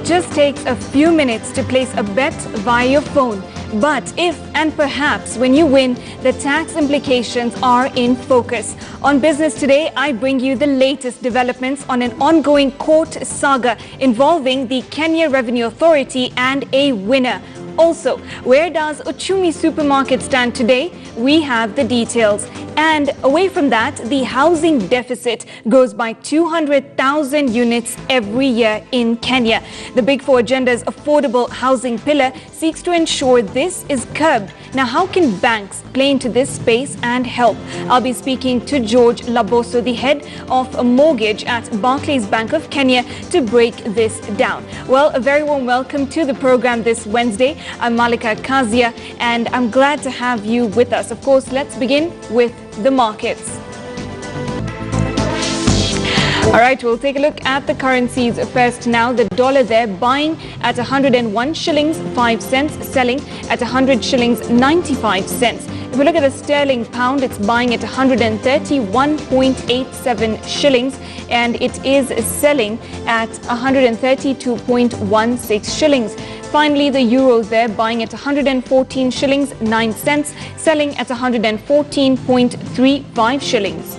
just takes a few minutes to place a bet via your phone. But if and perhaps when you win, the tax implications are in focus. On Business Today, I bring you the latest developments on an ongoing court saga involving the Kenya Revenue Authority and a winner. Also, where does Uchumi Supermarket stand today? We have the details. And away from that, the housing deficit grows by 200,000 units every year in Kenya. The Big Four agenda's affordable housing pillar seeks to ensure this is curbed. Now, how can banks play into this space and help? I'll be speaking to George Laboso, the head of a mortgage at Barclays Bank of Kenya, to break this down. Well, a very warm welcome to the program this Wednesday. I'm Malika Kazia, and I'm glad to have you with us. Of course, let's begin with the markets. All right, we'll take a look at the currencies first now. The dollar there buying at 101 shillings 5 cents, selling at 100 shillings 95 cents. If we look at the sterling pound, it's buying at 131.87 shillings and it is selling at 132.16 shillings. Finally, the euro there buying at 114 shillings 9 cents, selling at 114.35 shillings.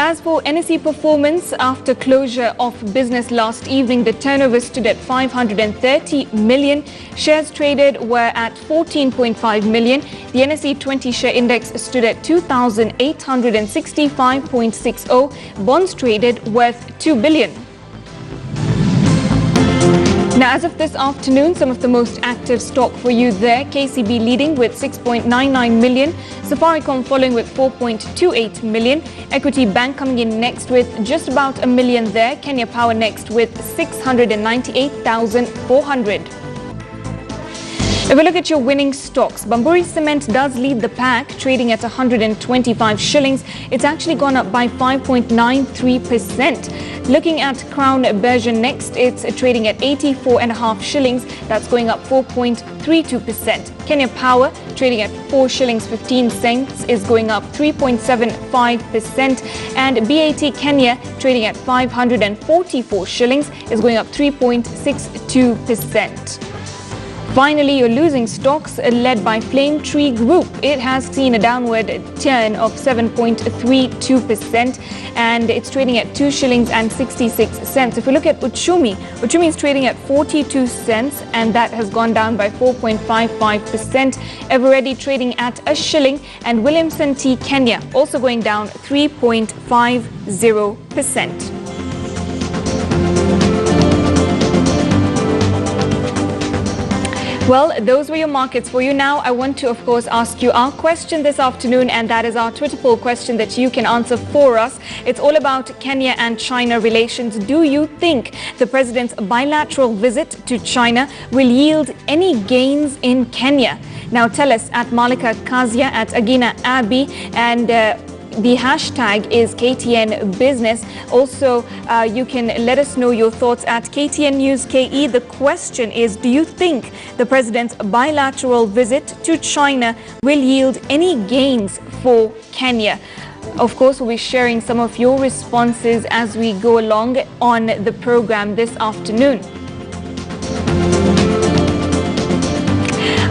As for NSE performance, after closure of business last evening, the turnover stood at 530 million. Shares traded were at 14.5 million. The NSE 20 share index stood at 2,865.60. Bonds traded worth 2 billion. Now, as of this afternoon, some of the most active stock for you there. KCB leading with 6.99 million. Safaricom following with 4.28 million. Equity Bank coming in next with just about a million there. Kenya Power next with 698,400. If we look at your winning stocks, Bamburi Cement does lead the pack, trading at 125 shillings. It's actually gone up by 5.93%. Looking at Crown Berger next, it's trading at 84.5 shillings. That's going up 4.32%. Kenya Power trading at 4 shillings 15 cents is going up 3.75%. And BAT Kenya trading at 544 shillings is going up 3.62%. Finally, your losing stocks led by Flame Tree Group. It has seen a downward turn of 7.32% and it's trading at 2 shillings and 66 cents. If we look at Uchumi is trading at 42 cents and that has gone down by 4.55%. Everready trading at a shilling and Williamson Tea Kenya also going down 3.50%. Well, those were your markets for you. Now, I want to, of course, ask you our question this afternoon, and that is our Twitter poll question that you can answer for us. It's all about Kenya and China relations. Do you think the president's bilateral visit to China will yield any gains in Kenya? Now, tell us at Malika Kazia, at Agina Abi, and the hashtag is KTN Business. Also, you can let us know your thoughts at KTN News KE. The question is, do you think the president's bilateral visit to China will yield any gains for Kenya? Of course, we'll be sharing some of your responses as we go along on the program this afternoon.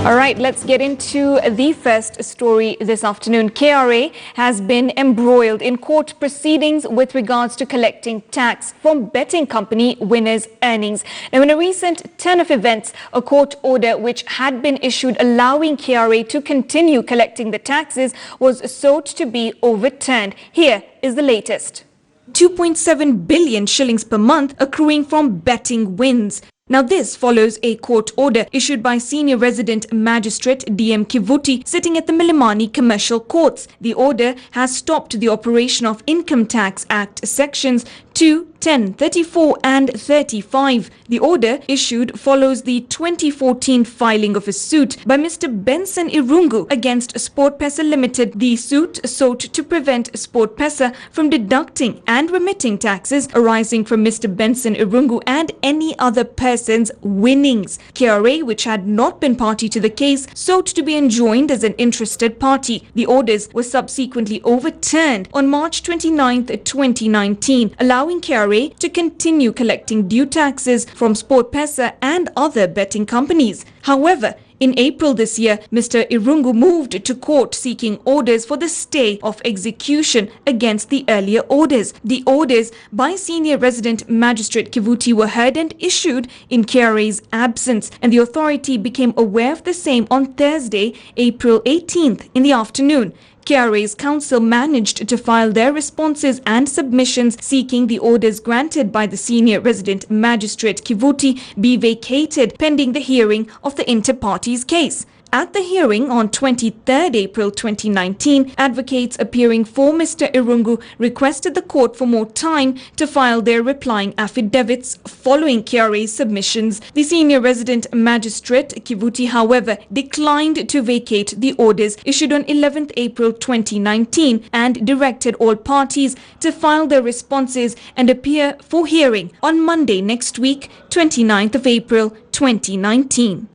All right, let's get into the first story this afternoon. KRA has been embroiled in court proceedings with regards to collecting tax from betting company winners' earnings. Now, in a recent turn of events, a court order which had been issued allowing KRA to continue collecting the taxes was sought to be overturned. Here is the latest. 2.7 billion shillings per month accruing from betting wins. Now, this follows a court order issued by Senior Resident Magistrate DM Kivuti sitting at the Milimani Commercial Courts. The order has stopped the operation of Income Tax Act sections 2, 10, 34 and 35. The order issued follows the 2014 filing of a suit by Mr. Benson Irungu against SportPesa Limited. The suit sought to prevent SportPesa from deducting and remitting taxes arising from Mr. Benson Irungu and any other person's winnings. KRA, which had not been party to the case, sought to be enjoined as an interested party. The orders were subsequently overturned on March 29, 2019, allowing allowing KRA to continue collecting due taxes from SportPesa and other betting companies. However, in April this year, Mr. Irungu moved to court seeking orders for the stay of execution against the earlier orders. The orders by Senior Resident Magistrate Kivuti were heard and issued in KRA's absence, and the authority became aware of the same on Thursday, April 18th in the afternoon. KRA's counsel managed to file their responses and submissions seeking the orders granted by the Senior Resident Magistrate Kivuti be vacated pending the hearing of the inter-parties case. At the hearing on 23rd April 2019, advocates appearing for Mr. Irungu requested the court for more time to file their replying affidavits following KRA's submissions. The Senior Resident Magistrate Kivuti, however, declined to vacate the orders issued on 11th April 2019 and directed all parties to file their responses and appear for hearing on Monday next week, 29th of April 2019.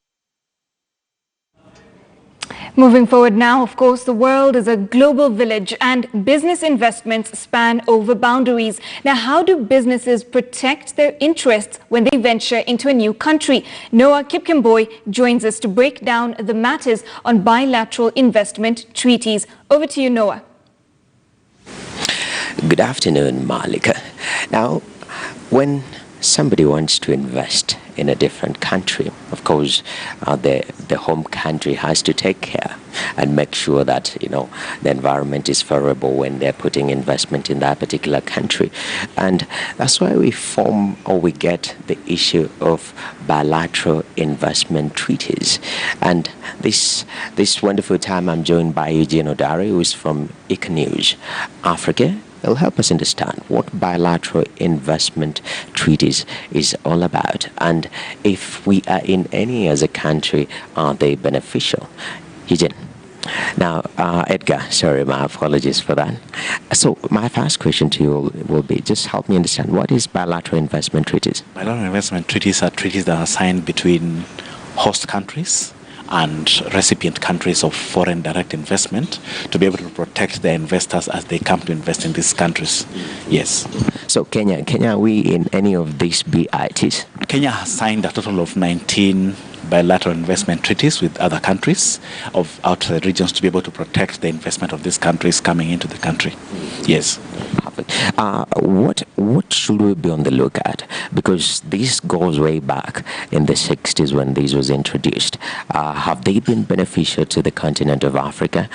Moving forward now, of course, the world is a global village and business investments span over boundaries. Now, how do businesses protect their interests when they venture into a new country? Noah Kipkemboy joins us to break down the matters on bilateral investment treaties. Over to you, Noah. Good afternoon, Malika. Now, when somebody wants to invest in a different country, of course, the home country has to take care and make sure that, the environment is favorable when they're putting investment in that particular country. And that's why we get the issue of bilateral investment treaties. And this wonderful time, I'm joined by Eugene Odari, who is from Econews Africa. It'll help us understand what bilateral investment treaties is all about, and if we are in any as a country, are they beneficial? Eugene. Now, Edgar, sorry, my apologies for that. So my first question to you will be, just help me understand, what is bilateral investment treaties? Bilateral investment treaties are treaties that are signed between host countries and recipient countries of foreign direct investment to be able to protect their investors as they come to invest in these countries. Yes. So Kenya, are we in any of these BITs? Kenya has signed a total of 19 bilateral investment treaties with other countries of outside regions to be able to protect the investment of these countries coming into the country. Yes. What should we be on the lookout? Because this goes way back in the 60s when this was introduced. Have they been beneficial to the continent of Africa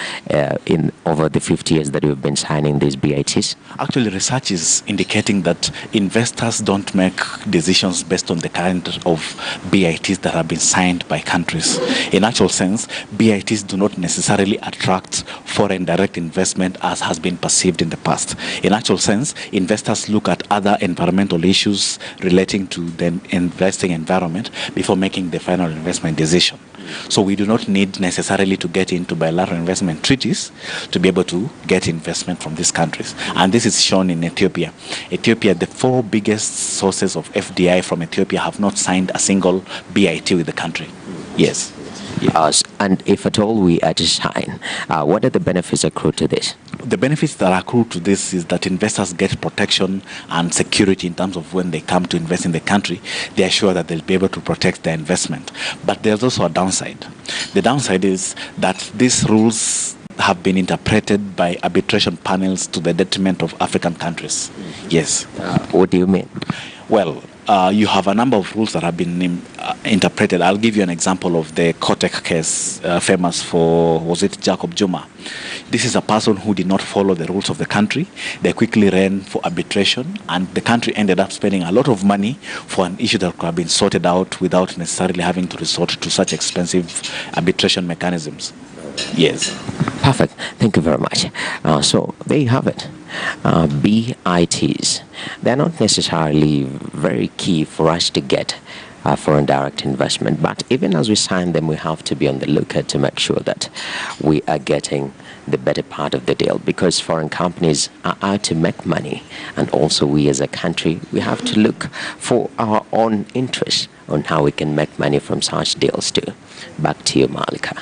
in over the 50 years that we've been signing these BITs? Actually, research is indicating that investors don't make decisions based on the kind of BITs that have been signed by countries. In actual sense, BITs do not necessarily attract foreign direct investment as has been perceived in the past. In actual sense, investors look at other environmental issues relating to the investing environment before making the final investment decision. So we do not need necessarily to get into bilateral investment treaties to be able to get investment from these countries. And this is shown in Ethiopia. Ethiopia, the four biggest sources of FDI from Ethiopia have not signed a single BIT with the country. Yes. Yes. And if at all we are to sign, what are the benefits accrued to this? The benefits that accrue to this is that investors get protection and security in terms of when they come to invest in the country. They are sure that they'll be able to protect their investment. But there's also a downside. The downside is that these rules have been interpreted by arbitration panels to the detriment of African countries. Yes. What do you mean? Well, you have a number of rules that have been interpreted. I'll give you an example of the Kotek case, famous for, was it Jacob Juma? This is a person who did not follow the rules of the country. They quickly ran for arbitration, and the country ended up spending a lot of money for an issue that could have been sorted out without necessarily having to resort to such expensive arbitration mechanisms. Yes. Perfect. Thank you very much. So there you have it. BITs. They're not necessarily very key for us to get foreign direct investment, but even as we sign them, we have to be on the lookout to make sure that we are getting the better part of the deal, because foreign companies are out to make money, and also we as a country, we have to look for our own interests on how we can make money from such deals too. Back to you, Malika.